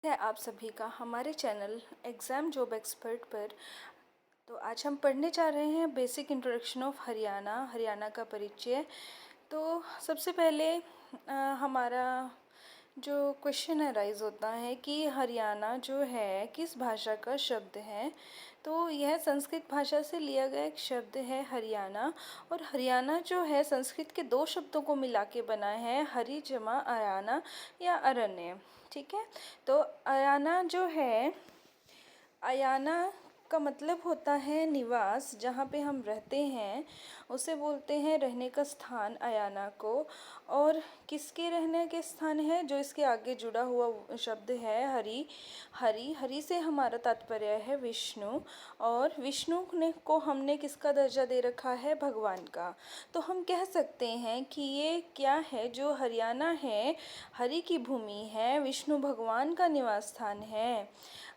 है आप सभी का हमारे चैनल एग्ज़ाम जॉब एक्सपर्ट पर। तो आज हम पढ़ने जा रहे हैं बेसिक इंट्रोडक्शन ऑफ हरियाणा का परिचय। तो सबसे पहले हमारा जो क्वेश्चन अराइज होता है कि हरियाणा जो है किस भाषा का शब्द है। तो यह संस्कृत भाषा से लिया गया एक शब्द है हरियाणा। और हरियाणा जो है संस्कृत के दो शब्दों को मिला के बना है, हरि जमा अयाना या अरण्य। ठीक है। तो अयाना जो है, अयाना का मतलब होता है निवास, जहाँ पे हम रहते हैं उसे बोलते हैं रहने का स्थान अयाना को। और किसके रहने के स्थान है, जो इसके आगे जुड़ा हुआ शब्द है हरि। हरि से हमारा तात्पर्य है विष्णु। और विष्णु ने को हमने किसका दर्जा दे रखा है, भगवान का। तो हम कह सकते हैं कि ये क्या है, जो हरियाणा है हरि की भूमि है, विष्णु भगवान का निवास स्थान है।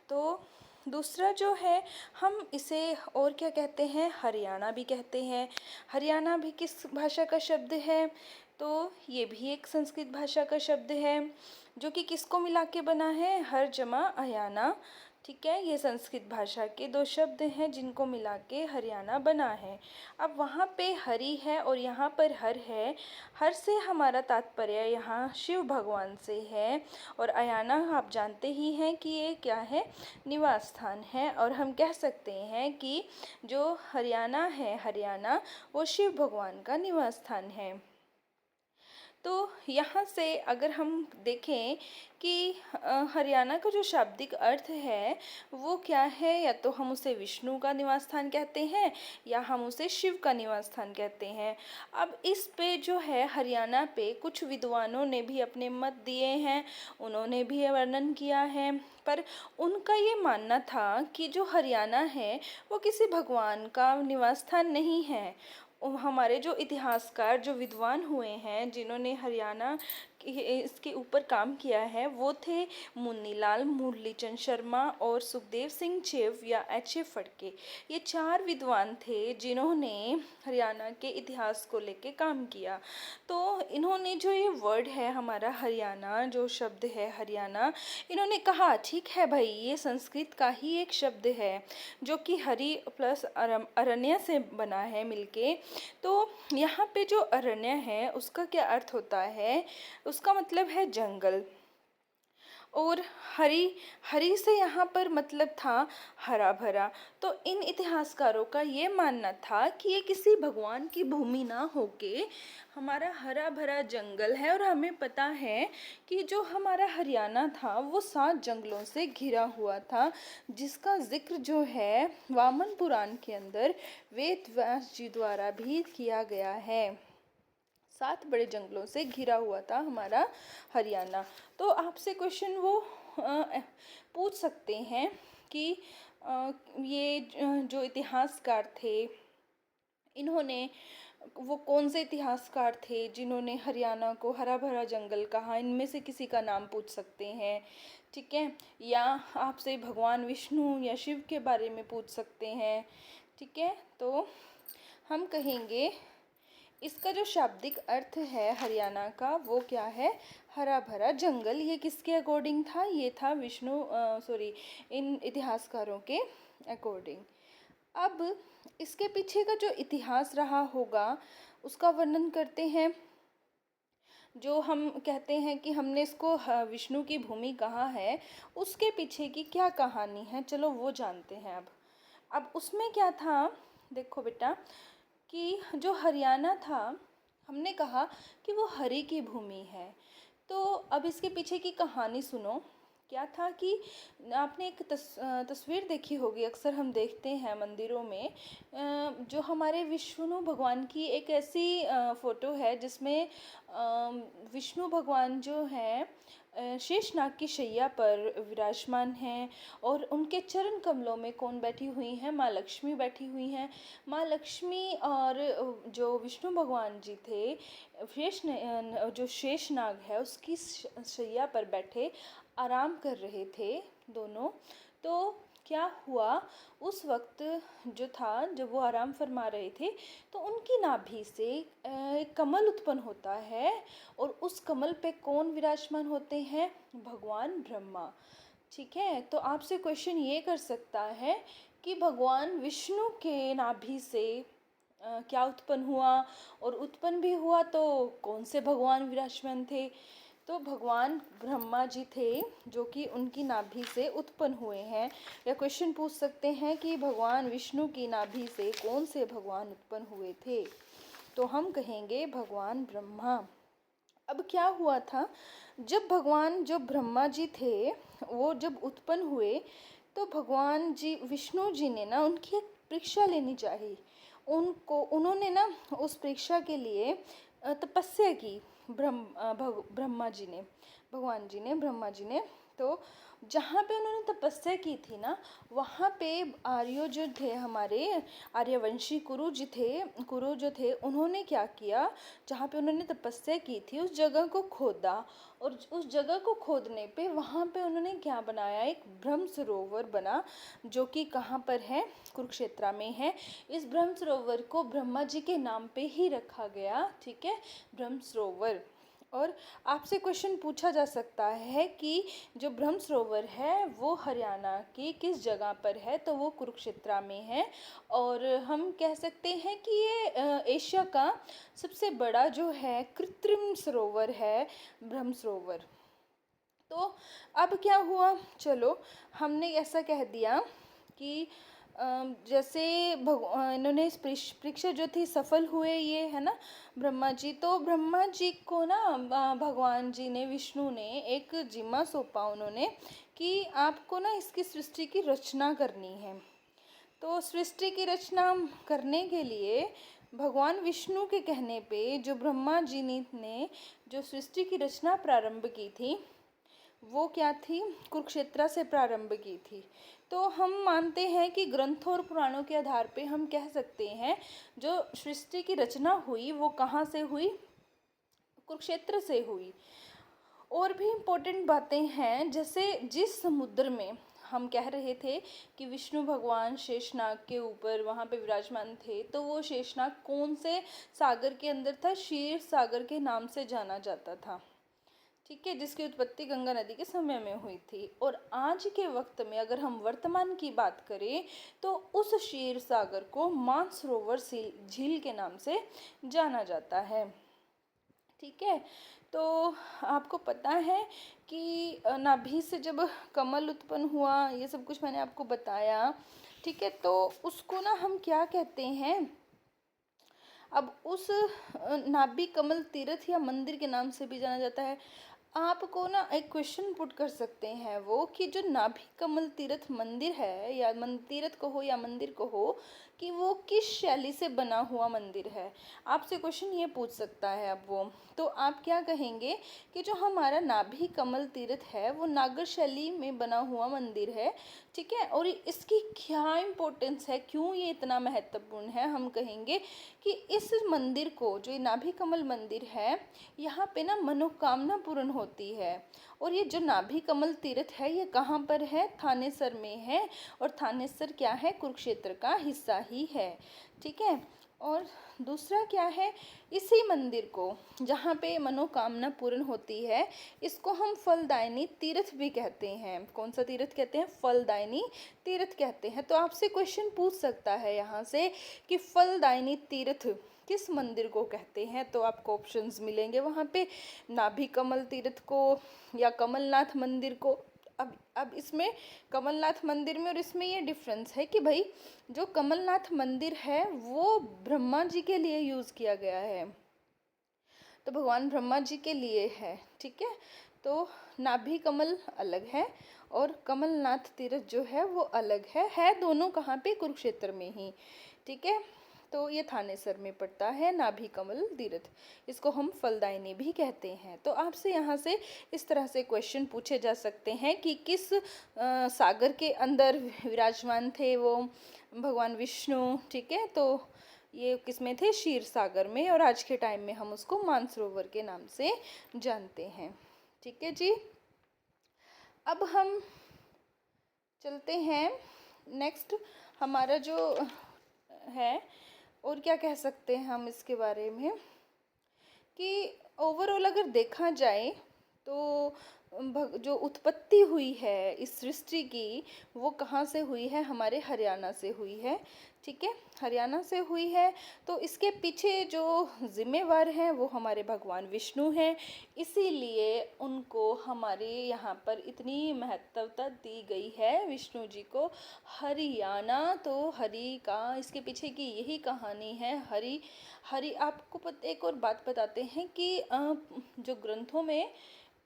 तो दूसरा जो है, हम इसे और क्या कहते हैं, हरियाणा भी कहते हैं। हरियाणा भी किस भाषा का शब्द है, तो ये भी एक संस्कृत भाषा का शब्द है, जो कि किसको मिला के बना है, हर जमा अयाना। ठीक है, ये संस्कृत भाषा के दो शब्द हैं जिनको मिला के हरियाणा बना है। अब वहाँ पे हरि है और यहाँ पर हर है। हर से हमारा तात्पर्य यहाँ शिव भगवान से है। और अयाना आप जानते ही हैं कि ये क्या है, निवास स्थान है। और हम कह सकते हैं कि जो हरियाणा वो शिव भगवान का निवास स्थान है। तो यहाँ से अगर हम देखें कि हरियाणा का जो शाब्दिक अर्थ है वो क्या है, या तो हम उसे विष्णु का निवास स्थान कहते हैं या हम उसे शिव का निवास स्थान कहते हैं। अब इस पे जो है हरियाणा पे कुछ विद्वानों ने भी अपने मत दिए हैं, उन्होंने भी वर्णन किया है। पर उनका ये मानना था कि जो हरियाणा है वो किसी भगवान का निवास स्थान नहीं है। हमारे जो इतिहासकार, जो विद्वान हुए हैं जिन्होंने हरियाणा इसके ऊपर काम किया है, वो थे मुन्नीलाल, मुरलीचंद शर्मा और सुखदेव सिंह चेव या एच ए फड़के। ये चार विद्वान थे जिन्होंने हरियाणा के इतिहास को लेके काम किया। तो इन्होंने जो ये वर्ड है हमारा हरियाणा, जो शब्द है हरियाणा, इन्होंने कहा ठीक है भाई, ये संस्कृत का ही एक शब्द है जो कि हरि प्लस अरण्य से बना है मिलके। तो यहाँ पे जो अरण्य है उसका क्या अर्थ होता है, उसका मतलब है जंगल। और हरी हरी से यहाँ पर मतलब था हरा भरा। तो इन इतिहासकारों का ये मानना था कि ये किसी भगवान की भूमि ना होके हमारा हरा भरा जंगल है। और हमें पता है कि जो हमारा हरियाणा था वो 7 जंगलों से घिरा हुआ था, जिसका जिक्र जो है वामन पुराण के अंदर वेद व्यास जी द्वारा भी किया गया है। 7 बड़े जंगलों से घिरा हुआ था हमारा हरियाणा। तो आपसे क्वेश्चन वो पूछ सकते हैं कि ये जो इतिहासकार थे, इन्होंने वो कौन से इतिहासकार थे जिन्होंने हरियाणा को हरा भरा जंगल कहा, इनमें से किसी का नाम पूछ सकते हैं। ठीक है। या आपसे भगवान विष्णु या शिव के बारे में पूछ सकते हैं। ठीक है। तो हम कहेंगे इसका जो शाब्दिक अर्थ है हरियाणा का वो क्या है, हरा भरा जंगल। ये किसके अकॉर्डिंग था, ये था इन इतिहासकारों के अकॉर्डिंग। अब इसके पीछे का जो इतिहास रहा होगा उसका वर्णन करते हैं। जो हम कहते हैं कि हमने इसको विष्णु की भूमि कहा है, उसके पीछे की क्या कहानी है, चलो वो जानते हैं। अब उसमें क्या था, देखो बेटा, कि जो हरियाणा था, हमने कहा कि वो हरि की भूमि है। तो अब इसके पीछे की कहानी सुनो। क्या था कि आपने एक तस्वीर देखी होगी, अक्सर हम देखते हैं मंदिरों में, जो हमारे विष्णु भगवान की एक ऐसी फ़ोटो है जिसमें विष्णु भगवान जो हैं शेषनाग की शैया पर विराजमान हैं। और उनके चरण कमलों में कौन बैठी हुई हैं, माँ लक्ष्मी बैठी हुई हैं। माँ लक्ष्मी और जो विष्णु भगवान जी थे, जो शेषनाग है उसकी शैया पर बैठे आराम कर रहे थे दोनों। तो क्या हुआ, उस वक्त जो था, जब वो आराम फरमा रहे थे, तो उनकी नाभि से एक कमल उत्पन्न होता है। और उस कमल पे कौन विराजमान होते हैं, भगवान ब्रह्मा। ठीक है, तो आपसे क्वेश्चन ये कर सकता है कि भगवान विष्णु के नाभि से क्या उत्पन्न हुआ, और उत्पन्न भी हुआ तो कौन से भगवान विराजमान थे। तो भगवान ब्रह्मा जी थे जो कि उनकी नाभि से उत्पन्न हुए हैं। या क्वेश्चन पूछ सकते हैं कि भगवान विष्णु की नाभि से कौन से भगवान उत्पन्न हुए थे, तो हम कहेंगे भगवान ब्रह्मा। अब क्या हुआ था, जब भगवान जो ब्रह्मा जी थे वो जब उत्पन्न हुए, तो भगवान जी विष्णु जी ने ना उनकी एक परीक्षा लेनी चाहिए। उन्होंने ना उस परीक्षा के लिए तपस्या की। ब्रह्मा जी ने, भगवान जी ने, ब्रह्मा जी ने, तो जहाँ पे उन्होंने तपस्या की थी ना, वहाँ पे आर्यो जो थे, हमारे आर्यवंशी कुरु जो थे, उन्होंने क्या किया, जहाँ पे उन्होंने तपस्या की थी उस जगह को खोदा, और उस जगह को खोदने पे वहाँ पे उन्होंने क्या बनाया, एक ब्रह्म सरोवर बना, जो कि कहाँ पर है, कुरुक्षेत्र में है। इस ब्रह्म सरोवर को ब्रह्मा जी के नाम पे ही रखा गया, ठीक है, ब्रह्म सरोवर। और आपसे क्वेश्चन पूछा जा सकता है कि जो ब्रह्म सरोवर है वो हरियाणा की किस जगह पर है, तो वो कुरुक्षेत्र में है। और हम कह सकते हैं कि ये एशिया का सबसे बड़ा जो है कृत्रिम सरोवर है, ब्रह्म सरोवर। तो अब क्या हुआ, चलो हमने ऐसा कह दिया कि जैसे इन्होंने इस परीक्षा जो थी सफल हुए, ये है ना ब्रह्मा जी, तो ब्रह्मा जी को ना भगवान जी ने, विष्णु ने एक जिम्मा सौंपा उन्होंने कि आपको ना इसकी सृष्टि की रचना करनी है। तो सृष्टि की रचना करने के लिए भगवान विष्णु के कहने पे जो ब्रह्मा जी ने जो सृष्टि की रचना प्रारंभ की थी, वो क्या थी, कुरुक्षेत्र से प्रारंभ की थी। तो हम मानते हैं कि ग्रंथों और पुराणों के आधार पे हम कह सकते हैं जो सृष्टि की रचना हुई वो कहाँ से हुई, कुरुक्षेत्र से हुई। और भी इम्पोर्टेंट बातें हैं, जैसे जिस समुद्र में हम कह रहे थे कि विष्णु भगवान शेषनाग के ऊपर वहाँ पे विराजमान थे, तो वो शेषनाग कौन से सागर के अंदर था, क्षीर सागर के नाम से जाना जाता था, ठीक है, जिसकी उत्पत्ति गंगा नदी के समय में हुई थी। और आज के वक्त में अगर हम वर्तमान की बात करें तो उस क्षीर सागर को मानसरोवर झील के नाम से जाना जाता है, ठीक है। तो आपको पता है कि नाभि से जब कमल उत्पन्न हुआ, ये सब कुछ मैंने आपको बताया, ठीक है। तो उसको ना हम क्या कहते हैं, अब उस नाभि कमल तीर्थ या मंदिर के नाम से भी जाना जाता है। आपको ना एक क्वेश्चन पुट कर सकते हैं वो कि जो नाभि कमल तीर्थ मंदिर है, या तीर्थ कहो या मंदिर कहो, कि वो किस शैली से बना हुआ मंदिर है। आपसे क्वेश्चन ये पूछ सकता है अब वो, तो आप क्या कहेंगे कि जो हमारा नाभि कमल तीर्थ है वो नागर शैली में बना हुआ मंदिर है, ठीक है। और इसकी क्या इम्पोर्टेंस है, क्यों ये इतना महत्वपूर्ण है, हम कहेंगे कि इस मंदिर को, जो ये नाभि कमल मंदिर है, यहाँ पे ना मनोकामना पूर्ण होती है। और ये जो नाभि कमल तीर्थ है ये कहाँ पर है, थानेसर में है, और थानेसर क्या है, कुरुक्षेत्र का हिस्सा ही है, ठीक है। और दूसरा क्या है, इसी मंदिर को जहाँ पे मनोकामना पूर्ण होती है, इसको हम फलदायिनी तीर्थ भी कहते हैं। कौन सा तीर्थ कहते हैं, फलदायिनी तीर्थ कहते हैं। तो आपसे क्वेश्चन पूछ सकता है यहाँ से कि फलदायिनी तीर्थ किस मंदिर को कहते हैं, तो आपको ऑप्शंस मिलेंगे वहाँ पे, नाभि कमल तीर्थ को या कमलनाथ मंदिर को। अब इसमें कमलनाथ मंदिर में और इसमें ये डिफरेंस है कि भाई जो कमलनाथ मंदिर है वो ब्रह्मा जी के लिए यूज़ किया गया है, तो भगवान ब्रह्मा जी के लिए है, ठीक है। तो नाभि कमल अलग है और कमलनाथ तीर्थ जो है वो अलग है दोनों कहाँ पे, कुरुक्षेत्र में ही, ठीक है। तो ये थानेसर में पड़ता है नाभि कमल तीर्थ, इसको हम फलदायिनी भी कहते हैं। तो आपसे यहाँ से इस तरह से क्वेश्चन पूछे जा सकते हैं कि किस सागर के अंदर विराजमान थे वो भगवान विष्णु, ठीक है। तो ये किसमें थे, क्षीर सागर में, और आज के टाइम में हम उसको मानसरोवर के नाम से जानते हैं, ठीक है जी। अब हम चलते हैं नेक्स्ट, हमारा जो है, और क्या कह सकते हैं हम इसके बारे में, कि ओवरऑल अगर देखा जाए तो जो उत्पत्ति हुई है इस सृष्टि की, वो कहाँ से हुई है? हमारे हरियाणा से हुई है। ठीक है, हरियाणा से हुई है। तो इसके पीछे जो जिम्मेवार हैं वो हमारे भगवान विष्णु हैं, इसीलिए उनको हमारे यहाँ पर इतनी महत्वता दी गई है विष्णु जी को। हरियाणा तो हरि का, इसके पीछे की यही कहानी है। हरि हरि आपको एक और बात बताते हैं कि जो ग्रंथों में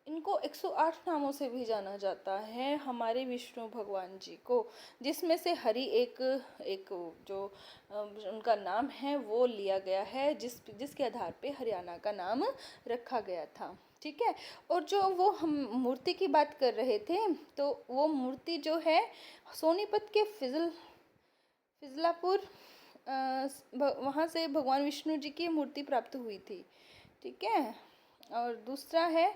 इनको 108 नामों से भी जाना जाता है हमारे विष्णु भगवान जी को, जिसमें से हरि एक एक जो उनका नाम है वो लिया गया है, जिसके आधार पे हरियाणा का नाम रखा गया था। ठीक है, और जो वो हम मूर्ति की बात कर रहे थे, तो वो मूर्ति जो है सोनीपत के फिजलापुर वहाँ से भगवान विष्णु जी की मूर्ति प्राप्त हुई थी। ठीक है, और दूसरा है,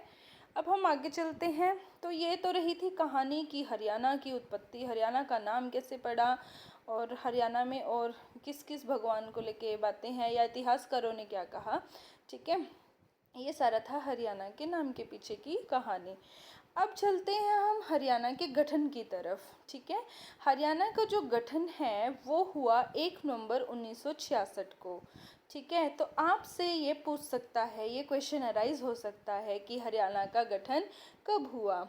अब हम आगे चलते हैं। तो ये तो रही थी कहानी की हरियाणा की उत्पत्ति, हरियाणा का नाम कैसे पड़ा, और हरियाणा में और किस किस भगवान को लेके बातें हैं या इतिहासकारों ने क्या कहा। ठीक है, ये सारा था हरियाणा के नाम के पीछे की कहानी। अब चलते हैं हम हरियाणा के गठन की तरफ। ठीक है, हरियाणा का जो गठन है वो हुआ 1 नवंबर 1966 को। ठीक है, तो आपसे ये पूछ सकता है, ये क्वेश्चन अराइज हो सकता है कि हरियाणा का गठन कब हुआ,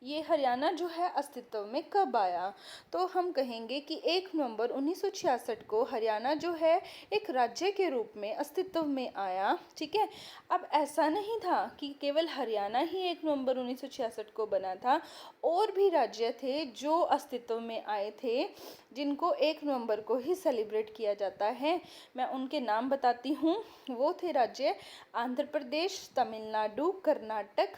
ये हरियाणा जो है अस्तित्व में कब आया। तो हम कहेंगे कि 1 नवंबर 1966 को हरियाणा जो है एक राज्य के रूप में अस्तित्व में आया। ठीक है, अब ऐसा नहीं था कि केवल हरियाणा ही 1 नवंबर 1966 को बना था, और भी राज्य थे जो अस्तित्व में आए थे, जिनको 1 नवंबर को ही सेलिब्रेट किया जाता है। मैं उनके नाम बताती हूँ। वो थे राज्य आंध्र प्रदेश, तमिलनाडु, कर्नाटक,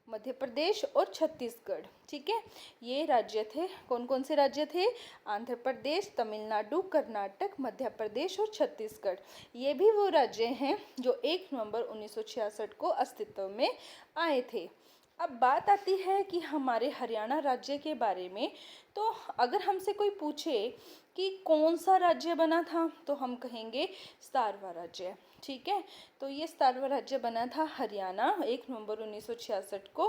मध्य प्रदेश और छत्तीसगढ़। ठीक है, ये राज्य थे। कौन कौन से राज्य थे? आंध्र प्रदेश, तमिलनाडु, कर्नाटक, मध्य प्रदेश और छत्तीसगढ़। ये भी वो राज्य हैं जो 1 नवंबर 1966 को अस्तित्व में आए थे। अब बात आती है कि हमारे हरियाणा राज्य के बारे में। तो अगर हमसे कोई पूछे कि कौन सा राज्य बना था, तो हम कहेंगे 17वां राज्य। ठीक है, तो ये 17वां राज्य बना था हरियाणा 1 नवंबर 1966 को।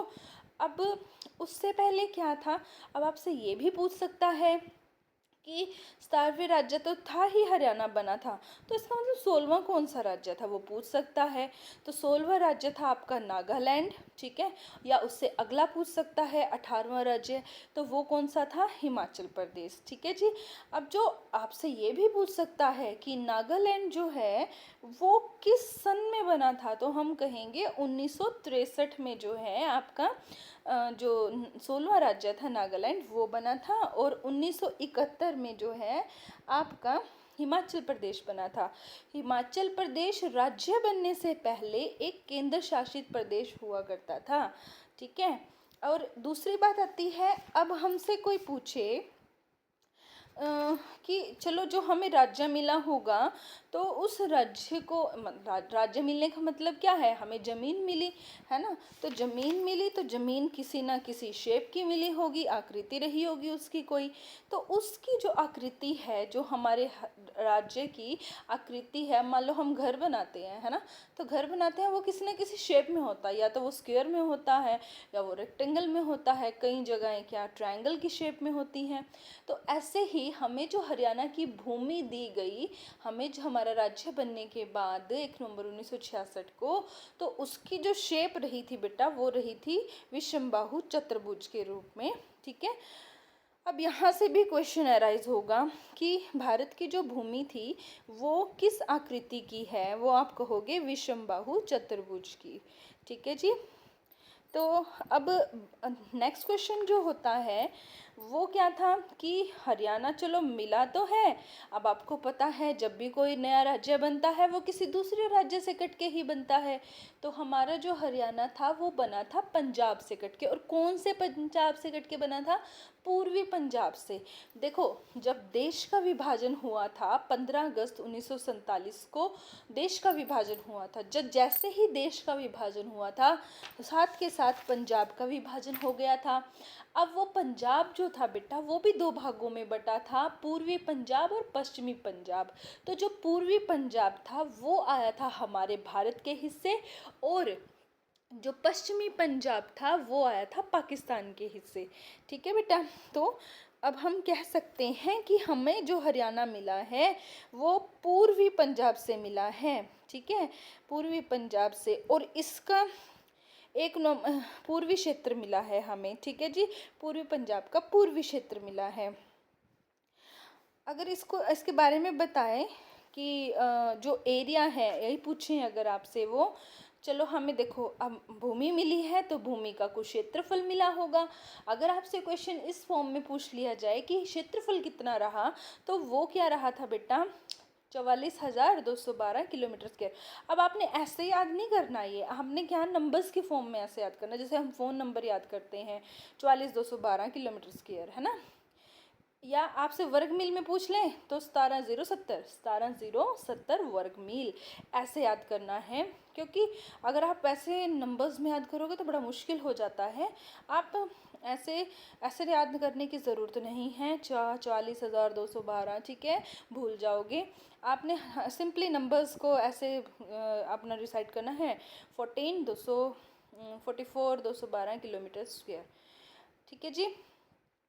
अब उससे पहले क्या था? अब आपसे ये भी पूछ सकता है कि 17वें राज्य तो था ही, हरियाणा बना था, तो इसका मतलब 16वां कौन सा राज्य था, वो पूछ सकता है। तो 16वां राज्य था आपका नागालैंड। ठीक है, या उससे अगला पूछ सकता है 18वां राज्य, तो वो कौन सा था? हिमाचल प्रदेश। ठीक है जी। अब जो आपसे ये भी पूछ सकता है कि नागालैंड जो है वो किस सन में बना था, तो हम कहेंगे 1963 में जो है आपका जो 16वां राज्य था नागालैंड वो बना था, और 1971 में जो है आपका हिमाचल प्रदेश बना था। हिमाचल प्रदेश राज्य बनने से पहले एक केंद्र शासित प्रदेश हुआ करता था। ठीक है, और दूसरी बात आती है, अब हमसे कोई पूछे कि चलो जो हमें राज्य मिला होगा, तो उस राज्य को राज्य मिलने का मतलब क्या है? हमें ज़मीन मिली है ना, तो ज़मीन मिली तो ज़मीन किसी ना किसी शेप की मिली होगी, आकृति रही होगी उसकी कोई। तो उसकी जो आकृति है, जो हमारे राज्य की आकृति है, मान लो हम घर बनाते हैं है ना, तो घर बनाते हैं वो किसी ना किसी शेप में होता है, या तो वो स्क्वायर में होता है या वो रेक्टेंगल में होता है, कई जगहें क्या ट्रायंगल की शेप में होती हैं। तो ऐसे ही हमें जो हरियाणा की भूमि दी गई, हमें जो हमारा राज्य बनने के बाद 1 नवंबर 1966 को, तो उसकी जो शेप रही थी बेटा, वो रही थी विषमबाहु चतुर्भुज के रूप में। ठीक है, अब यहाँ से भी क्वेश्चन अराइज होगा कि भारत की जो भूमि थी वो किस आकृति की है, वो आप कहोगे विषमबाहु चतुर्भुज की। ठीक है जी। तो अब नेक्स्ट क्वेश्चन जो होता है वो क्या था कि हरियाणा चलो मिला तो है। अब आपको पता है जब भी कोई नया राज्य बनता है वो किसी दूसरे राज्य से कट के ही बनता है। तो हमारा जो हरियाणा था वो बना था पंजाब से कट के, और कौन से पंजाब से कट के बना था? पूर्वी पंजाब से। देखो, जब देश का विभाजन हुआ था 15 अगस्त 1947 को देश का विभाजन हुआ था, जब जैसे ही देश का विभाजन हुआ था साथ के साथ पंजाब का विभाजन हो गया था। अब वो पंजाब जो था बेटा वो भी दो भागों में बटा था, पूर्वी पंजाब और पश्चिमी पंजाब। तो जो पूर्वी पंजाब था वो आया था हमारे भारत के हिस्से, और जो पश्चिमी पंजाब था वो आया था पाकिस्तान के हिस्से। ठीक है बेटा, तो अब हम कह सकते हैं कि हमें जो हरियाणा मिला है वो पूर्वी पंजाब से मिला है। ठीक है, पूर्वी पंजाब से, और इसका पूर्वी क्षेत्र मिला है हमें। ठीक है जी, पूर्वी पंजाब का पूर्वी क्षेत्र मिला है। अगर इसको इसके बारे में बताएं कि जो एरिया है, यही पूछें अगर आपसे, वो चलो हमें देखो, अब भूमि मिली है तो भूमि का कुछ क्षेत्रफल मिला होगा। अगर आपसे क्वेश्चन इस फॉर्म में पूछ लिया जाए कि क्षेत्रफल कितना रहा, तो वो क्या रहा था बेटा, 44,212 किलोमीटर स्क्वायर। अब आपने ऐसे याद नहीं करना, ये हमने क्या नंबर्स के फॉर्म में ऐसे याद करना, जैसे हम फ़ोन नंबर याद करते हैं, 44,212 किलोमीटर स्क्वायर, है ना। या आपसे वर्ग मील में पूछ लें तो 17,070 वर्ग मील, ऐसे याद करना है। क्योंकि अगर आप ऐसे नंबर्स में याद करोगे तो बड़ा मुश्किल हो जाता है। आप ऐसे ऐसे याद करने की ज़रूरत नहीं है, 44,212, ठीक है, भूल जाओगे। आपने सिंपली नंबर्स को ऐसे अपना रिसाइड करना है, 44,212 किलोमीटर स्क्वायर। ठीक है जी,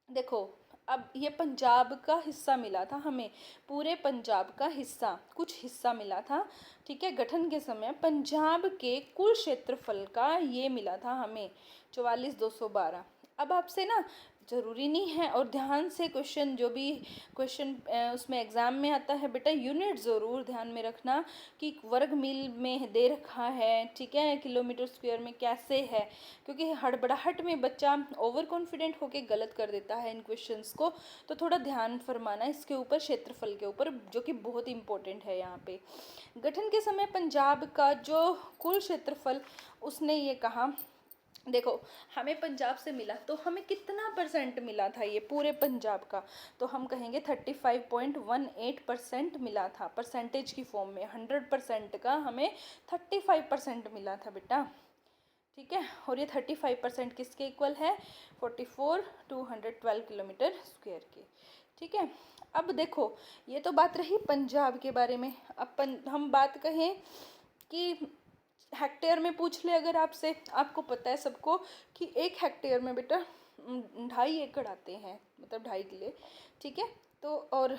देखो अब ये पंजाब का हिस्सा मिला था हमें, पूरे पंजाब का हिस्सा, कुछ हिस्सा मिला था। ठीक है, गठन के समय पंजाब के कुल क्षेत्रफल का ये मिला था हमें 44,212। अब आपसे ना, ज़रूरी नहीं है, और ध्यान से क्वेश्चन, जो भी क्वेश्चन उसमें एग्ज़ाम में आता है बेटा, यूनिट ज़रूर ध्यान में रखना कि वर्ग मील में दे रखा है, ठीक है, किलोमीटर स्क्वायर में कैसे है। क्योंकि हड़बड़ाहट में बच्चा ओवर कॉन्फिडेंट होके गलत कर देता है इन क्वेश्चंस को, तो थोड़ा ध्यान फरमाना इसके ऊपर, क्षेत्रफल के ऊपर, जो कि बहुत इंपॉर्टेंट है यहाँ पे। गठन के समय पंजाब का जो कुल क्षेत्रफल, उसने ये कहा, देखो हमें पंजाब से मिला तो हमें कितना परसेंट मिला था ये पूरे पंजाब का, तो हम कहेंगे 35.18% मिला था, परसेंटेज की फॉर्म में। 100% का हमें 35% मिला था बेटा। ठीक है, और ये 35% किसके इक्वल है, 44,212 किलोमीटर स्क्वायर के। ठीक है, अब देखो ये तो बात रही पंजाब के बारे में। अब हम बात कहें कि हेक्टेयर में पूछ ले अगर आपसे, आपको पता है सबको कि एक हेक्टेयर में बेटा 2.5 एकड़ आते हैं, मतलब 2.5 किले। ठीक है, तो और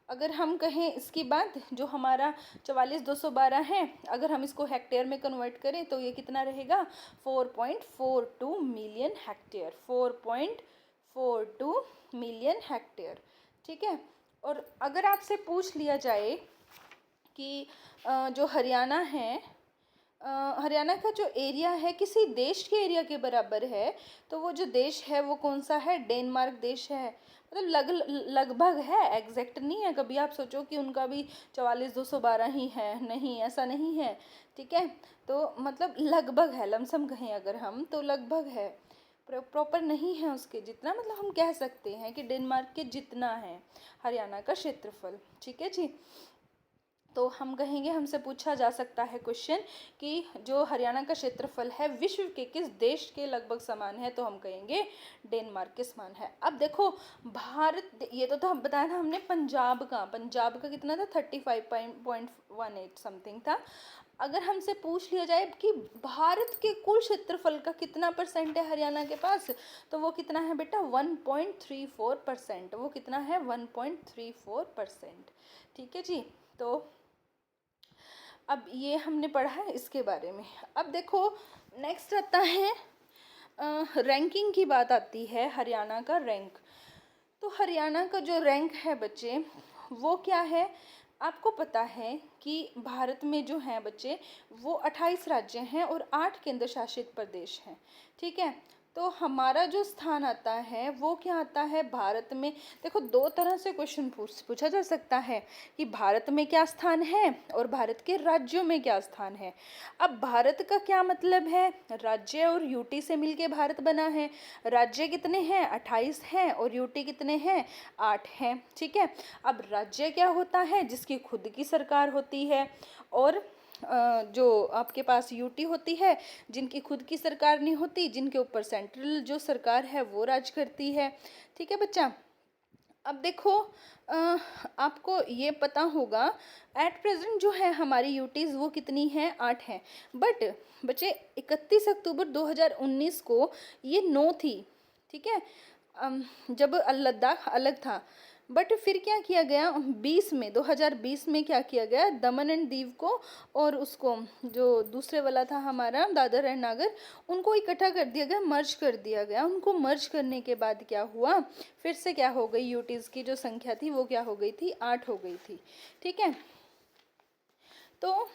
अगर हम कहें इसकी बात, जो हमारा 44,212 है, अगर हम इसको हेक्टेयर में कन्वर्ट करें तो ये कितना रहेगा, 4.42 मिलियन हेक्टेयर, 4.42 मिलियन हेक्टेयर। ठीक है, और अगर आपसे पूछ लिया जाए कि जो हरियाणा है, हरियाणा का जो एरिया है किसी देश के एरिया के बराबर है, तो वो जो देश है वो कौन सा है, डेनमार्क देश है। मतलब लगभग है, एग्जैक्ट नहीं है। कभी आप सोचो कि उनका भी 44,212 ही है, नहीं, ऐसा नहीं है। ठीक है, तो मतलब लगभग है, लमसम कहें अगर हम तो लगभग है, प्रॉपर नहीं है उसके जितना, मतलब हम कह सकते हैं कि डेनमार्क के जितना है हरियाणा का क्षेत्रफल। ठीक है जी, तो हम कहेंगे, हमसे पूछा जा सकता है क्वेश्चन कि जो हरियाणा का क्षेत्रफल है विश्व के किस देश के लगभग समान है, तो हम कहेंगे डेनमार्क के समान है। अब देखो भारत, ये तो हम बताया था हमने पंजाब का कितना था, 35.18 समथिंग था। अगर हमसे पूछ लिया जाए कि भारत के कुल क्षेत्रफल का कितना परसेंट है हरियाणा के पास, तो वो कितना है बेटा, 1.34%। वो कितना है, 1.34%। ठीक है जी, तो अब ये हमने पढ़ा है इसके बारे में। अब देखो नेक्स्ट आता है रैंकिंग की बात आती है, हरियाणा का रैंक। तो हरियाणा का जो रैंक है बच्चे, वो क्या है, आपको पता है कि भारत में जो हैं बच्चे, वो 28 राज्य हैं और 8 केंद्र शासित प्रदेश हैं। ठीक है, तो हमारा जो स्थान आता है वो क्या आता है भारत में। देखो दो तरह से क्वेश्चन पूछा जा सकता है कि भारत में क्या स्थान है और भारत के राज्यों में क्या स्थान है। अब भारत का क्या मतलब है, राज्य और यूटी से मिलके भारत बना है। राज्य कितने हैं, 28 हैं, और यूटी कितने हैं, 8 हैं। ठीक है, अब राज्य क्या होता है, जिसकी खुद की सरकार होती है, और जो आपके पास यूटी होती है, जिनकी खुद की सरकार नहीं होती, जिनके ऊपर सेंट्रल जो सरकार है वो राज करती है। ठीक है बच्चा, अब देखो, आपको ये पता होगा एट प्रेजेंट जो है हमारी यूटीज़ वो कितनी है, 8 है। बट बच्चे 31 अक्टूबर 2019 को ये 9 थी, ठीक है, जब लद्दाख अलग था। बट फिर क्या किया गया, 2020 में क्या किया गया, दमन एंड दीव को और उसको जो दूसरे वाला था हमारा दादर एंड नागर, उनको इकट्ठा कर दिया गया, मर्ज कर दिया गया। उनको मर्ज करने के बाद क्या हुआ, फिर से क्या हो गई, यूटीज़ की जो संख्या थी वो क्या हो गई थी, 8 हो गई थी, ठीक है। तो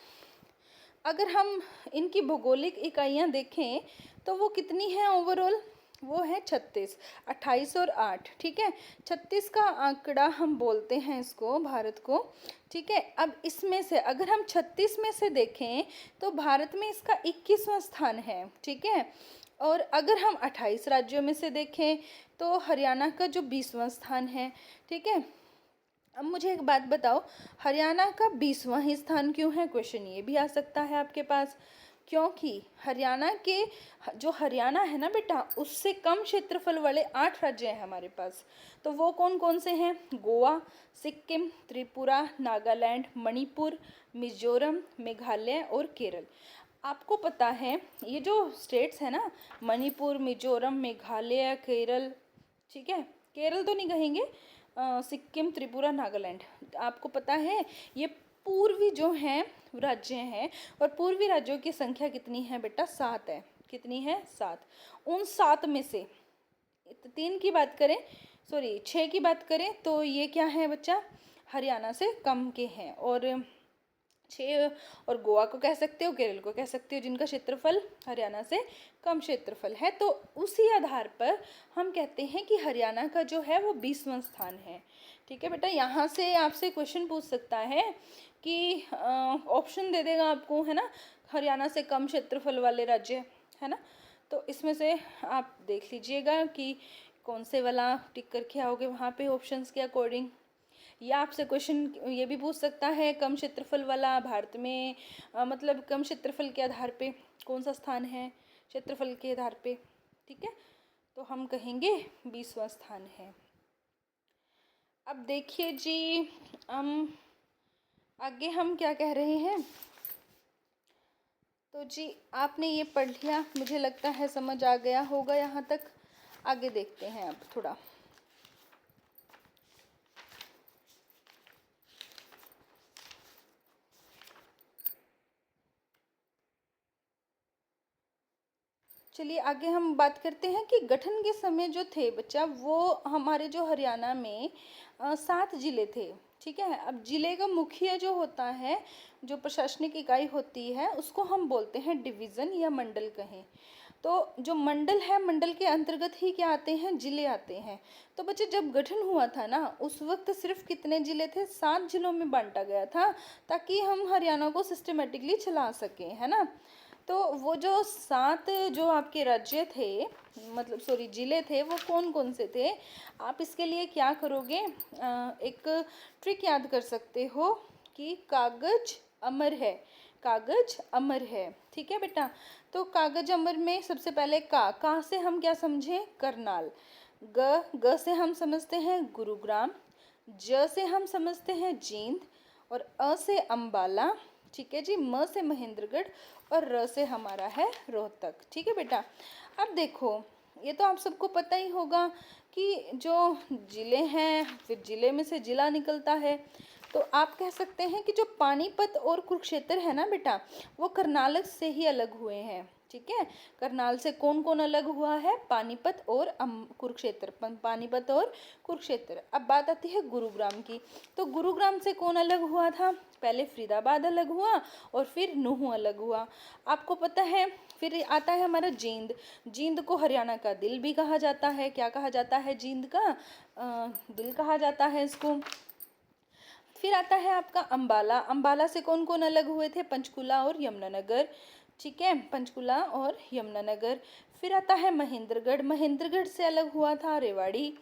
अगर हम इनकी भौगोलिक इकाइयाँ देखें तो वो कितनी हैं ओवरऑल, वो है 36, 28 और 8, ठीक है। 36 का आंकड़ा हम बोलते हैं इसको, भारत को, ठीक है। अब इसमें से अगर हम 36 में से देखें तो भारत में इसका 21वां स्थान है, ठीक है। और अगर हम 28 राज्यों में से देखें तो हरियाणा का जो 20वां स्थान है, ठीक है। अब मुझे एक बात बताओ, हरियाणा का 20वां ही स्थान क्यों है, क्वेश्चन ये भी आ सकता है आपके पास। क्योंकि हरियाणा के, जो हरियाणा है ना बेटा, उससे कम क्षेत्रफल वाले 8 राज्य हैं हमारे पास। तो वो कौन कौन से हैं, गोवा, सिक्किम, त्रिपुरा, नागालैंड, मणिपुर, मिजोरम, मेघालय और केरल। आपको पता है ये जो स्टेट्स है ना, मणिपुर, मिजोरम, मेघालय, केरल, ठीक है, केरल तो नहीं कहेंगे, सिक्किम, त्रिपुरा, नागालैंड, आपको पता है ये पूर्वी जो हैं राज्य हैं। और पूर्वी राज्यों की संख्या कितनी है बेटा, 7 है। कितनी है, 7। उन 7 में से 3 की बात करें, सॉरी 6 की बात करें तो ये क्या है बच्चा, हरियाणा से कम के हैं। और 6, और गोवा को कह सकते हो, केरल को कह सकते हो, जिनका क्षेत्रफल हरियाणा से कम क्षेत्रफल है। तो उसी आधार पर हम कहते हैं कि हरियाणा का जो है वो 20वां स्थान है, ठीक है बेटा। यहाँ से आपसे क्वेश्चन पूछ सकता है कि ऑप्शन दे देगा आपको, है ना, हरियाणा से कम क्षेत्रफल वाले राज्य, है ना। तो इसमें से आप देख लीजिएगा कि कौन से वाला टिक करके आओगे वहाँ पे ऑप्शंस के अकॉर्डिंग। या आपसे क्वेश्चन ये भी पूछ सकता है, कम क्षेत्रफल वाला भारत में, मतलब कम क्षेत्रफल के आधार पे कौन सा स्थान है, क्षेत्रफल के आधार पे, ठीक है। तो हम कहेंगे 20वां स्थान है। अब देखिए जी, हम आगे हम क्या कह रहे हैं। तो जी आपने ये पढ़ लिया, मुझे लगता है समझ आ गया होगा यहाँ तक। आगे देखते हैं अब थोड़ा। चलिए आगे हम बात करते हैं कि गठन के समय जो थे बच्चा, वो हमारे जो हरियाणा में 7 जिले थे, ठीक है। अब जिले का मुखिया जो होता है, जो प्रशासनिक इकाई होती है, उसको हम बोलते हैं डिवीज़न या मंडल कहें। तो जो मंडल है, मंडल के अंतर्गत ही क्या आते हैं, जिले आते हैं। तो बच्चे जब गठन हुआ था ना, उस वक्त सिर्फ कितने जिले थे, 7 जिलों में बांटा गया था, ताकि हम हरियाणा को सिस्टमेटिकली चला सकें, है ना। तो वो जो 7 जो आपके राज्य थे, मतलब सॉरी जिले थे, वो कौन कौन से थे। आप इसके लिए क्या करोगे, एक ट्रिक याद कर सकते हो कि कागज अमर है, कागज अमर है, ठीक है बेटा। तो कागज अमर में सबसे पहले का से हम क्या समझे, करनाल। ग से हम समझते हैं गुरुग्राम। ज से हम समझते हैं जींद। और अ से अंबाला, ठीक है जी। म से महेंद्रगढ़। और र से हमारा है रोहतक, ठीक है बेटा। अब देखो, ये तो आप सबको पता ही होगा कि जो जिले हैं, फिर जिले में से जिला निकलता है। तो आप कह सकते हैं कि जो पानीपत और कुरुक्षेत्र है ना बेटा, वो करनाल से ही अलग हुए हैं, ठीक है। करनाल से कौन कौन अलग हुआ है, पानीपत और कुरुक्षेत्र, पानीपत और कुरुक्षेत्र। अब बात आती है गुरुग्राम की। तो गुरुग्राम से कौन अलग हुआ था, पहले फरीदाबाद अलग हुआ और फिर नूंह अलग हुआ, आपको पता है। फिर आता है हमारा जींद। जींद को हरियाणा का दिल भी कहा जाता है। क्या कहा जाता है, जींद का दिल कहा जाता है इसको। फिर आता है आपका अंबाला। अंबाला से कौन कौन अलग हुए थे, पंचकुला और यमुनानगर, ठीक है, पंचकुला और यमुनानगर। फिर आता है महेंद्रगढ़। महेंद्रगढ़ से अलग हुआ था रेवाड़ी।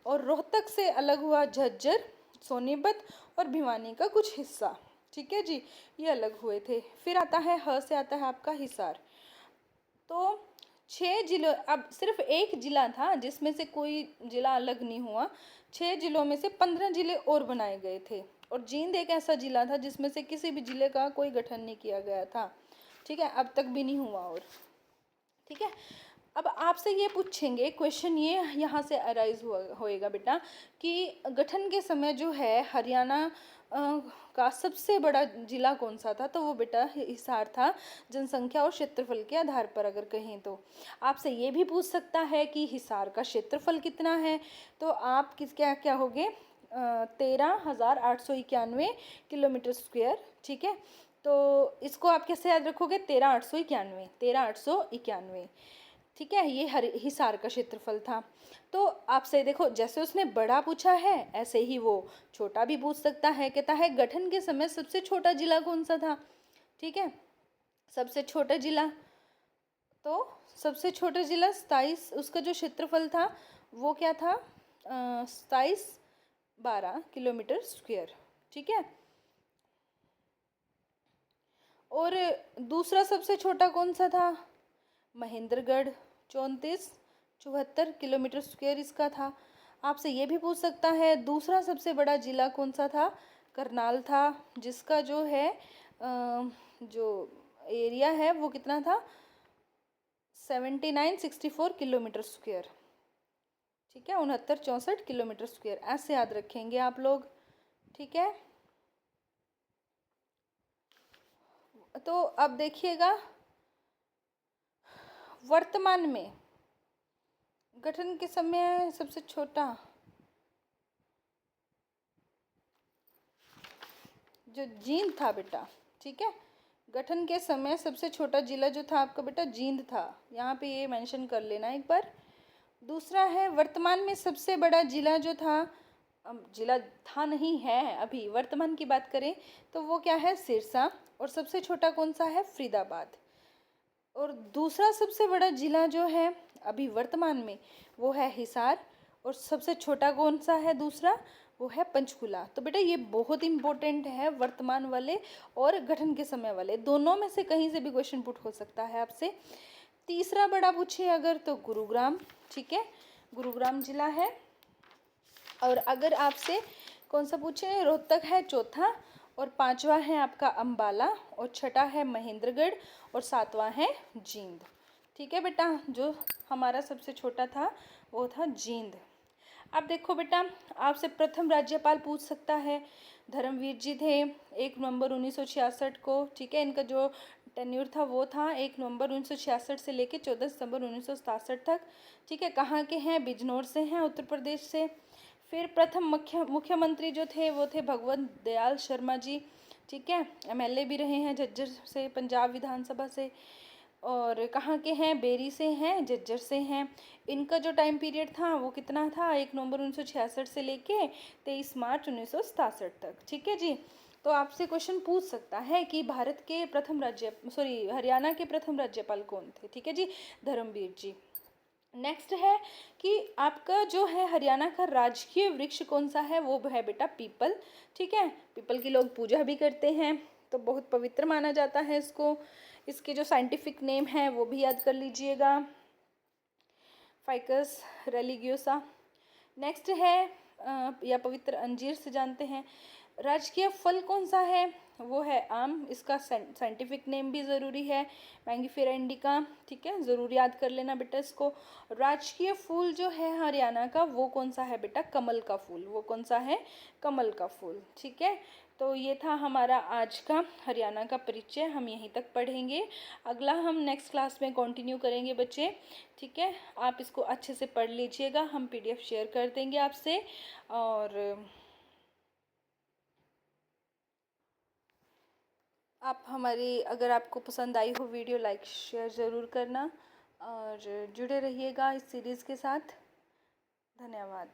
और रोहतक से अलग हुआ झज्जर, सोनीपत और भिवानी का कुछ हिस्सा, ठीक है जी, ये अलग हुए थे। फिर आता है ह से आता है आपका हिसार। तो 6 जिलों, अब सिर्फ एक जिला था जिसमें से कोई जिला अलग नहीं हुआ। 6 जिलों में से 15 जिले और बनाए गए थे, और जींद एक ऐसा जिला था जिसमें से किसी भी जिले का कोई गठन नहीं किया गया था। ठीक है, अब तक भी नहीं हुआ। और ठीक है, अब आपसे ये पूछेंगे क्वेश्चन, ये यहाँ से अराइज होएगा बेटा कि गठन के समय जो है हरियाणा का सबसे बड़ा जिला कौन सा था, तो वो बेटा हिसार था, जनसंख्या और क्षेत्रफल के आधार पर अगर कहें तो। आपसे ये भी पूछ सकता है कि हिसार का क्षेत्रफल कितना है, तो आप क्या क्या होगे, 13,891 किलोमीटर स्क्वायर। ठीक है, तो इसको आप कैसे याद रखोगे, 13,891, 13,891। ठीक है, ये हिसार का क्षेत्रफल था। तो आपसे देखो, जैसे उसने बड़ा पूछा है ऐसे ही वो छोटा भी पूछ सकता है। कहता है गठन के समय सबसे छोटा जिला कौन सा था। ठीक है, सबसे छोटा जिला, तो सबसे छोटा जिला 27, उसका जो क्षेत्रफल था वो क्या था, 2712 किलोमीटर स्क्वायर। ठीक है, और दूसरा सबसे छोटा कौन सा था, महेंद्रगढ़, 3474 किलोमीटर स्क्वायर इसका था। आपसे ये भी पूछ सकता है दूसरा सबसे बड़ा जिला कौन सा था, करनाल था, जिसका जो है जो एरिया है वो कितना था, 7964 किलोमीटर स्क्वायर। ठीक है, 6964 किलोमीटर स्क्वायर, ऐसे याद रखेंगे आप लोग। ठीक है, तो अब देखिएगा वर्तमान में गठन के समय सबसे छोटा जो जींद था बेटा। ठीक है, गठन के समय सबसे छोटा जिला जो था आपका बेटा जींद था, यहाँ पे ये मेंशन कर लेना एक बार। दूसरा है वर्तमान में सबसे बड़ा जिला जो था, जिला था नहीं है अभी, वर्तमान की बात करें तो वो क्या है, सिरसा, और सबसे छोटा कौन सा है, फरीदाबाद। और दूसरा सबसे बड़ा जिला जो है अभी वर्तमान में वो है हिसार, और सबसे छोटा कौन सा है दूसरा, वो है पंचकुला। तो बेटा ये बहुत इंपॉर्टेंट है, वर्तमान वाले और गठन के समय वाले दोनों में से कहीं से भी क्वेश्चन पुट हो सकता है आपसे। तीसरा बड़ा पूछे अगर तो गुरुग्राम। ठीक है, गुरुग्राम जिला है। और अगर आपसे कौन सा पूछे, रोहतक है चौथा, और पांचवा है आपका अंबाला, और छठा है महेंद्रगढ़, और सातवां है जींद। ठीक है बेटा, जो हमारा सबसे छोटा था वो था जींद। अब देखो बेटा, आपसे प्रथम राज्यपाल पूछ सकता है, धर्मवीर जी थे 1 नवंबर 1966 को। ठीक है, इनका जो टेन्योर था वो था 1 नवंबर 1966 से लेके 14 सितंबर 1967 तक। ठीक है, कहाँ के हैं, बिजनौर से हैं, उत्तर प्रदेश से। फिर प्रथम मुख्यमंत्री जो थे वो थे भगवंत दयाल शर्मा जी। ठीक है, एमएलए भी रहे हैं झज्जर से, पंजाब विधानसभा से। और कहाँ के हैं, बेरी से हैं, झज्जर से हैं। इनका जो टाइम पीरियड था वो कितना था, 1 नवंबर 1966 से लेके 23 मार्च 1967 तक। ठीक है जी, तो आपसे क्वेश्चन पूछ सकता है कि भारत के प्रथम हरियाणा के प्रथम राज्यपाल कौन थे। ठीक है जी, धर्मवीर जी। नेक्स्ट है कि आपका जो है हरियाणा का राजकीय वृक्ष कौन सा है, वो है बेटा पीपल। ठीक है, पीपल की लोग पूजा भी करते हैं, तो बहुत पवित्र माना जाता है इसको। इसके जो साइंटिफिक नेम है वो भी याद कर लीजिएगा, फाइकस रेलिगियोसा। नेक्स्ट है या पवित्र अंजीर से जानते हैं। राजकीय फल कौन सा है, वो है आम, इसका साइंटिफिक नेम भी ज़रूरी है, मैंगीफेरा इंडिका। ठीक है, ज़रूर याद कर लेना बेटा इसको। राजकीय फूल जो है हरियाणा का वो कौन सा है बेटा, कमल का फूल। वो कौन सा है, कमल का फूल। ठीक है, तो ये था हमारा आज का हरियाणा का परिचय, हम यहीं तक पढ़ेंगे। अगला हम नेक्स्ट क्लास में कंटिन्यू करेंगे बच्चे। ठीक है, आप इसको अच्छे से पढ़ लीजिएगा, हम पीडीएफ शेयर कर देंगे आपसे। और आप हमारी, अगर आपको पसंद आई हो वीडियो, लाइक शेयर ज़रूर करना, और जुड़े रहिएगा इस सीरीज़ के साथ। धन्यवाद।